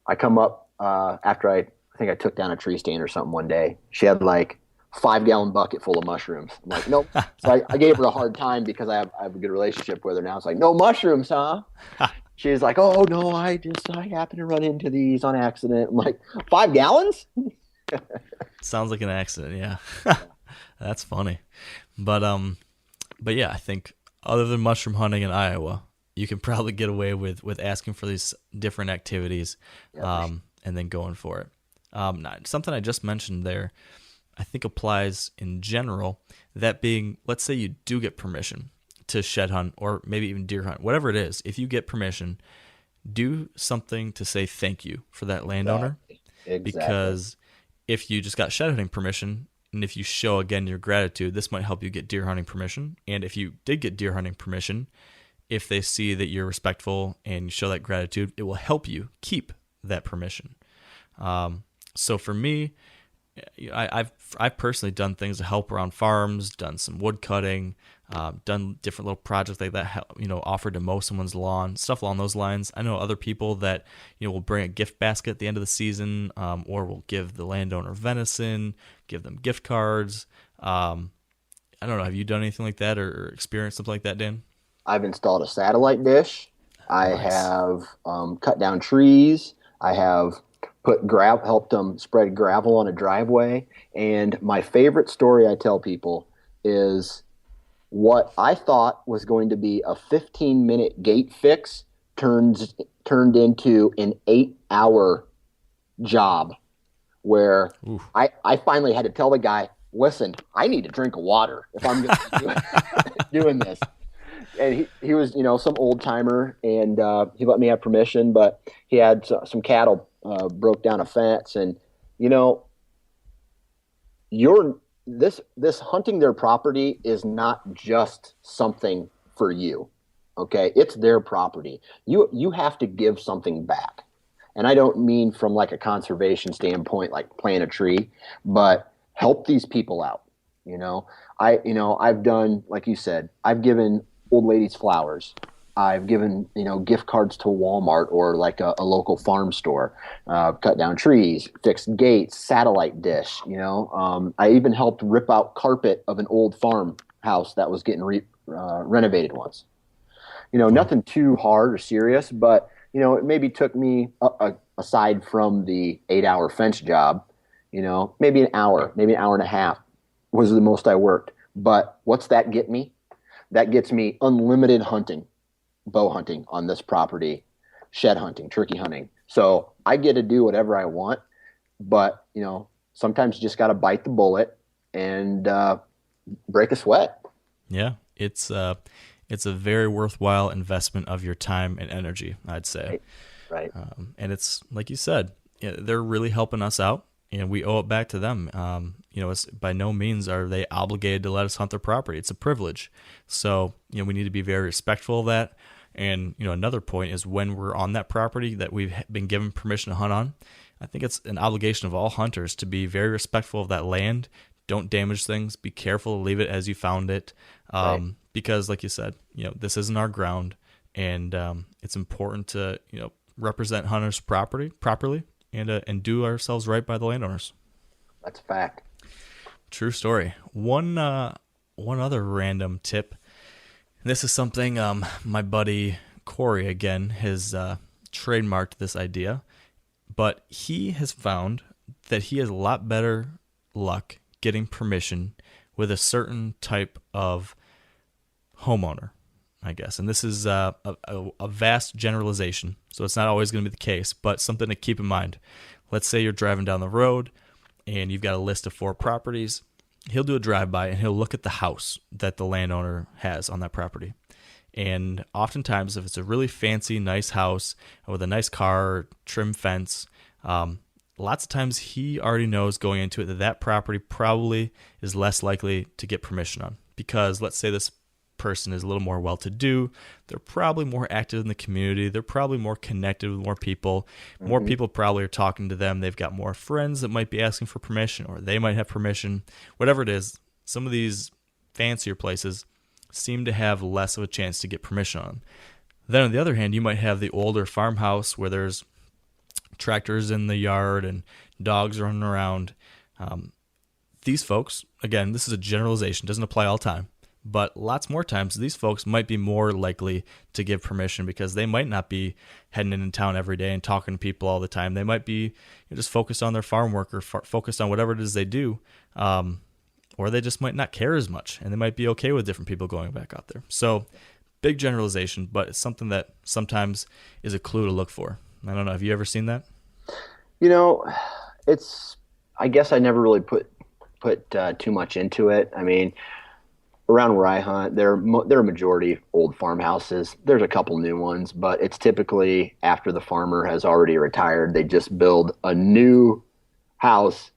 I come up after I think I took down a tree stand or something one day. She had like 5-gallon bucket full of mushrooms. I'm like, nope. So I gave her a hard time because I have a good relationship with her now. It's like, no mushrooms, huh? She's like, oh no, I happened to run into these on accident. I'm like, 5 gallons? Sounds like an accident, yeah. That's funny. But yeah, I think other than mushroom hunting in Iowa, you can probably get away with asking for these different activities, and then going for it. Something I just mentioned there, I think applies in general. That being, let's say you do get permission to shed hunt or maybe even deer hunt, whatever it is. If you get permission, do something to say thank you for that landowner. Exactly. Because if you just got shed hunting permission, and if you show again your gratitude, this might help you get deer hunting permission. And if you did get deer hunting permission, if they see that you're respectful and you show that gratitude, it will help you keep that permission. So for me, I've personally done things to help around farms, done some wood cutting, done different little projects like that, offered to mow someone's lawn, stuff along those lines. I know other people that, will bring a gift basket at the end of the season, or will give the landowner venison, give them gift cards. I don't know. Have you done anything like that or experienced something like that, Dan? I've installed a satellite dish. I have cut down trees. I have helped them spread gravel on a driveway. And my favorite story I tell people is what I thought was going to be a 15-minute gate fix turned into an 8-hour job where I finally had to tell the guy, listen, I need a drink of water if I'm going to be doing this. And he was, some old timer, and he let me have permission, but he had some cattle broke down a fence, and this hunting their property is not just something for you. Okay, it's their property. You have to give something back. And I don't mean from like a conservation standpoint, like plant a tree, but help these people out. I've done, like you said, I've given old ladies flowers. I've given, gift cards to Walmart or like a local farm store, cut down trees, fixed gates, satellite dish, I even helped rip out carpet of an old farmhouse that was getting renovated once. Nothing too hard or serious, but, it maybe took me, aside from the 8-hour fence job, maybe an hour and a half was the most I worked. But what's that get me? That gets me unlimited hunting, bow hunting on this property, shed hunting, turkey hunting. So I get to do whatever I want, but, sometimes you just got to bite the bullet and break a sweat. Yeah, it's a very worthwhile investment of your time and energy, I'd say. Right. And it's like you said, they're really helping us out, and we owe it back to them. It's by no means are they obligated to let us hunt their property. It's a privilege. So, we need to be very respectful of that. And, another point is when we're on that property that we've been given permission to hunt on, I think it's an obligation of all hunters to be very respectful of that land. Don't damage things. Be careful to leave it as you found it. Right. Because like you said, this isn't our ground, and it's important to, represent hunters' property properly and do ourselves right by the landowners. That's a fact. True story. One other random tip. This is something my buddy Corey again has trademarked this idea, but he has found that he has a lot better luck getting permission with a certain type of homeowner, I guess. And this is a vast generalization, so it's not always going to be the case, but something to keep in mind. Let's say you're driving down the road and you've got a list of 4 properties. He'll do a drive-by and he'll look at the house that the landowner has on that property. And oftentimes, if it's a really fancy, nice house with a nice car, trim fence, lots of times he already knows going into it that property probably is less likely to get permission on. Because let's say this person is a little more well-to-do, they're probably more active in the community, they're probably more connected with more people, more people probably are talking to them, they've got more friends that might be asking for permission, or they might have permission, whatever it is. Some of these fancier places seem to have less of a chance to get permission on them. Then on the other hand, you might have the older farmhouse where there's tractors in the yard and dogs running around. These folks, again, this is a generalization, doesn't apply all the time, but lots more times these folks might be more likely to give permission because they might not be heading into town every day and talking to people all the time. They might be just focused on their farm work or focused on whatever it is they do, or they just might not care as much, and they might be okay with different people going back out there. So big generalization, but it's something that sometimes is a clue to look for. I don't know. Have you ever seen that? I guess I never really put too much into it. I mean, around where I hunt, there are a majority old farmhouses. There's a couple new ones, but it's typically after the farmer has already retired. They just build a new house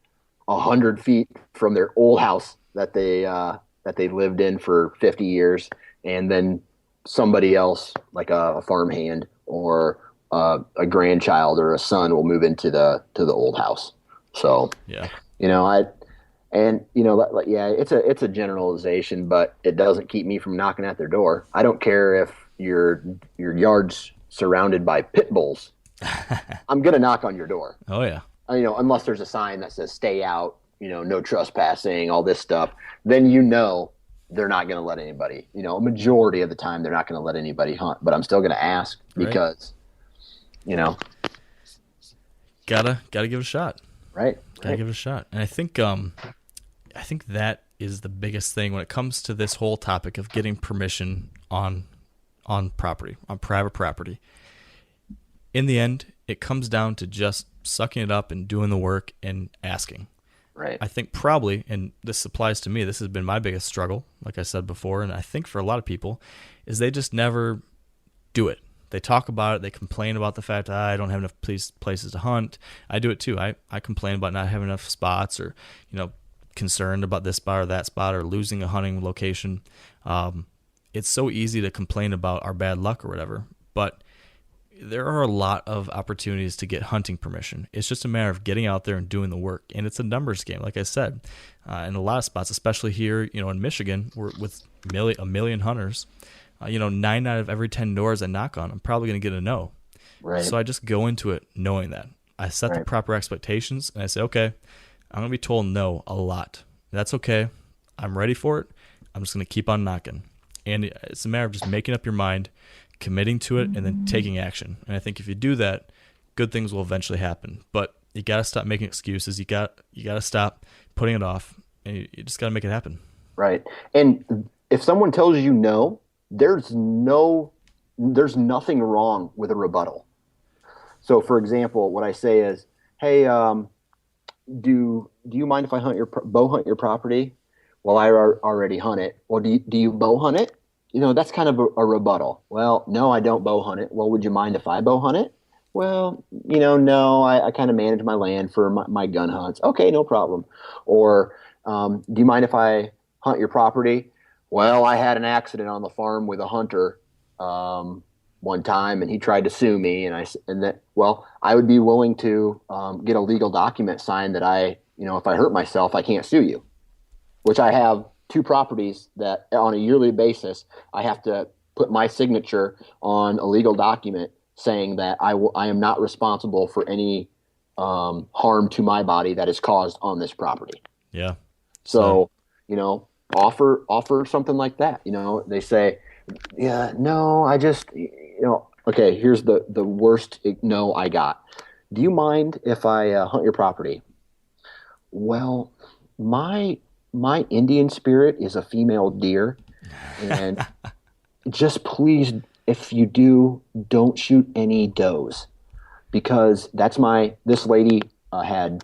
100 feet from their old house that they lived in for 50 years, and then somebody else, like a farmhand or a grandchild or a son, will move into the old house. So yeah, it's a generalization, but it doesn't keep me from knocking at their door. I don't care if your yard's surrounded by pit bulls. I'm gonna knock on your door. Oh yeah. Unless there's a sign that says stay out, no trespassing, all this stuff, then they're not going to let anybody, a majority of the time they're not going to let anybody hunt, but I'm still going to ask because, Gotta give it a shot. Right. Gotta give it a shot. And I think that is the biggest thing when it comes to this whole topic of getting permission on property, on private property. In the end, it comes down to just sucking it up and doing the work and asking. Right. I think probably, and this applies to me, this has been my biggest struggle, like I said before, and I think for a lot of people, is they just never do it. They talk about it, they complain about the fact that I don't have enough places to hunt. I do it too. I complain about not having enough spots, or concerned about this spot or that spot, or losing a hunting location. it's so easy to complain about our bad luck or whatever, but there are a lot of opportunities to get hunting permission. It's just a matter of getting out there and doing the work. And it's a numbers game, like I said. In a lot of spots, especially here, in Michigan, we're with a million hunters. 9 out of every 10 doors I knock on, I'm probably going to get a no. Right. So I just go into it knowing that. I set the proper expectations, and I say, okay, I'm going to be told no a lot. That's okay. I'm ready for it. I'm just going to keep on knocking. And it's a matter of just making up your mind, committing to it, and then taking action. And I think if you do that, good things will eventually happen. But you got to stop making excuses. You got to stop putting it off, and you just got to make it happen. Right. And if someone tells you no, there's nothing wrong with a rebuttal. So, for example, what I say is, hey, do you mind if I bow hunt your property? Well, I already hunt it. Well, do you bow hunt it? That's kind of a rebuttal. Well, no, I don't bow hunt it. Well, would you mind if I bow hunt it? Well, no, I kind of manage my land for my gun hunts. Okay, no problem. Or do you mind if I hunt your property? Well, I had an accident on the farm with a hunter one time, and he tried to sue me, I would be willing to get a legal document signed that if I hurt myself, I can't sue you, which I have 2 properties that on a yearly basis, I have to put my signature on a legal document saying that I am not responsible for any harm to my body that is caused on this property. Yeah. So, offer something like that. They say, yeah, no, I just, okay, here's the worst no I got. Do you mind if I hunt your property? Well, my Indian spirit is a female deer, and just please, if you do, don't shoot any does, because this lady I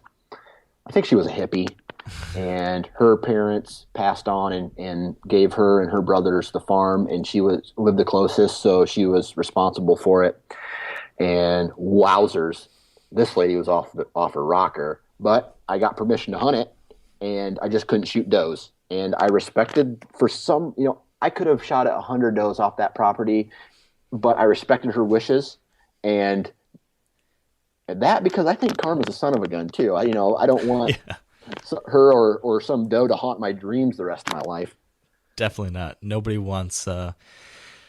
think she was a hippie, and her parents passed on and gave her and her brothers the farm, and she lived the closest, so she was responsible for it. And wowzers, this lady was off her rocker, but I got permission to hunt it, and I just couldn't shoot does. And I respected I could have shot 100 does off that property, but I respected her wishes, and that because I think karma's a son of a gun too. I don't want her or some doe to haunt my dreams the rest of my life. Definitely not. Nobody wants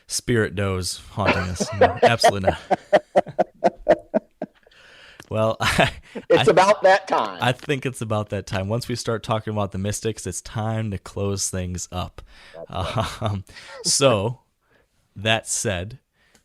spirit does haunting us. No, absolutely not. Well, it's about that time. I think it's about that time. Once we start talking about the Mystics, it's time to close things up. So, that said,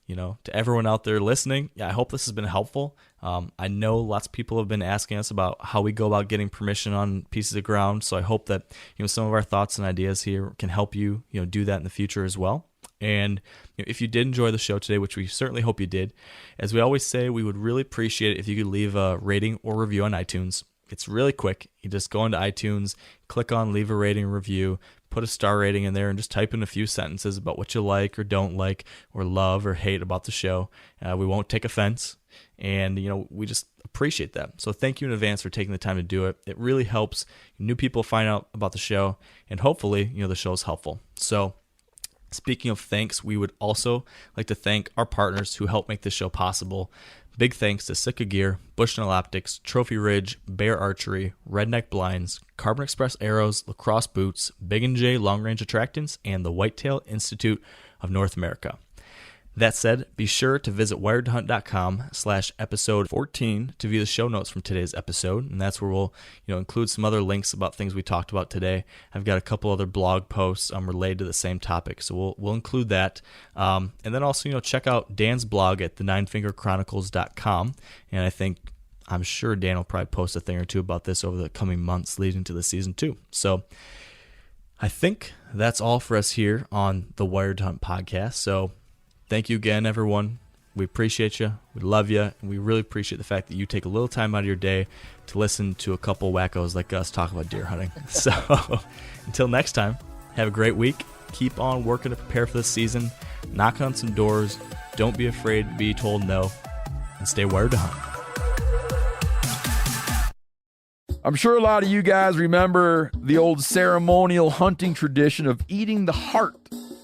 to everyone out there listening, I hope this has been helpful. I know lots of people have been asking us about how we go about getting permission on pieces of ground. So I hope that some of our thoughts and ideas here can help you do that in the future as well. And if you did enjoy the show today, which we certainly hope you did, as we always say, we would really appreciate it if you could leave a rating or review on iTunes. It's really quick. You just go into iTunes, click on leave a rating or review, put a star rating in there, and just type in a few sentences about what you like or don't like or love or hate about the show. We won't take offense, and we just appreciate that. So thank you in advance for taking the time to do it. It really helps new people find out about the show, and hopefully the show is helpful. So speaking of thanks, we would also like to thank our partners who help make this show possible. Big thanks to Sitka Gear, Bushnell Optics, Trophy Ridge, Bear Archery, Redneck Blinds, Carbon Express Arrows, Lacrosse Boots, Big & J Long Range Attractants, and the Whitetail Institute of North America. That said, be sure to visit wiredtohunt.com/episode 14 to view the show notes from today's episode, and that's where we'll include some other links about things we talked about today. I've got a couple other blog posts related to the same topic, so we'll include that. And then also check out Dan's blog at the9fingerchronicles.com, and I'm sure Dan will probably post a thing or two about this over the coming months leading to the season 2. So I think that's all for us here on the Wired to Hunt podcast. So thank you again, everyone. We appreciate you. We love you. And we really appreciate the fact that you take a little time out of your day to listen to a couple wackos like us talk about deer hunting. So until next time, have a great week. Keep on working to prepare for the season. Knock on some doors. Don't be afraid to be told no. And stay wired to hunt. I'm sure a lot of you guys remember the old ceremonial hunting tradition of eating the heart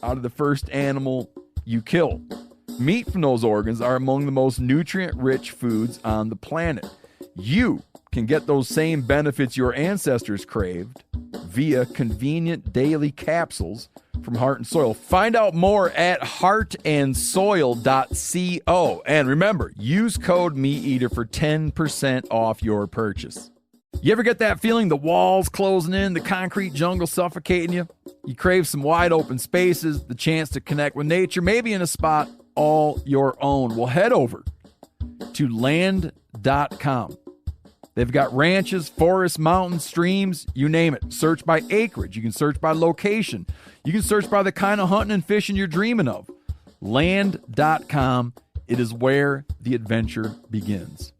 out of the first animal you kill. Meat from those organs are among the most nutrient-rich foods on the planet. You can get those same benefits your ancestors craved via convenient daily capsules from Heart and Soil. Find out more at heartandsoil.co. And remember, use code MeatEater for 10% off your purchase. You ever get that feeling the walls closing in, the concrete jungle suffocating you? You crave some wide open spaces, the chance to connect with nature, maybe in a spot all your own. Well, head over to land.com. They've got ranches, forests, mountains, streams, you name it. Search by acreage. You can search by location. You can search by the kind of hunting and fishing you're dreaming of. Land.com. It is where the adventure begins.